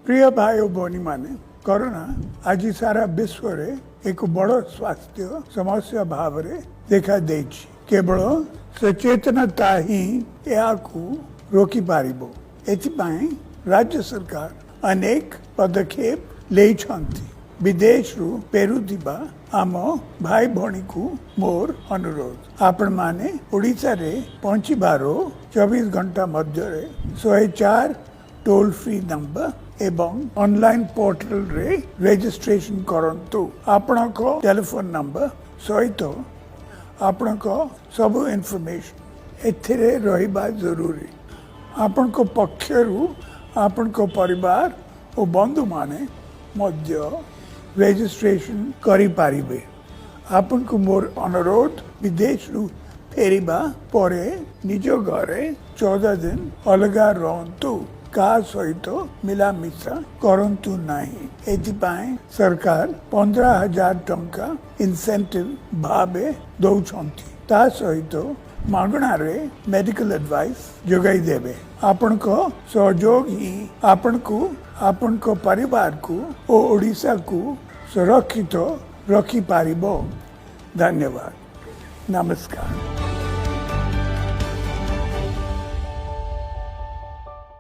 प्रिय भाई और भौणी माने कोरोना आज सारा विश्व रे एक बड़ स्वास्थ्य समस्या भाव रे देखा देछि। केवल सचेतनता ही याकू रोकी पारिबो। एथिपाई राज्य सरकार अनेक पदक्षेप लेइछंती। विदेश रु फेरुथिबा आम भाई भौणी को मोर अनुरोध, आपण माने ओडिसा रे पहुंचीबार 24 घंटा मध्य 104 टोल फ्री नंबर एवं ऑनलाइन पोर्टल रे रजिस्ट्रेशन करंतु। आपण को टेलीफोन नंबर सहित आपण को सब इनफॉरमेशन एथिरे रहिबा जरूरी। आपण को पक्षरु आपण को परिवार और बंधु माने मध्य रजिस्ट्रेशन करि पारिबे। आपण को मोर अनुरोध, विदेश रु फेरिबा परे निज घरे 14 दिन अलगा रहंतु। का सहित मिलामिशा करंतु नाही। एथिपाई सरकार 15,000 टंका इंसेंटिव भावे दौछंती। ता सहित मागणा रे मेडिकल एडवाइस जोगाई देबे। आपण को सहयोग ही आपण को परिवार को और ओडिशा को सुरक्षित रखी पारिबो। धन्यवाद। नमस्कार।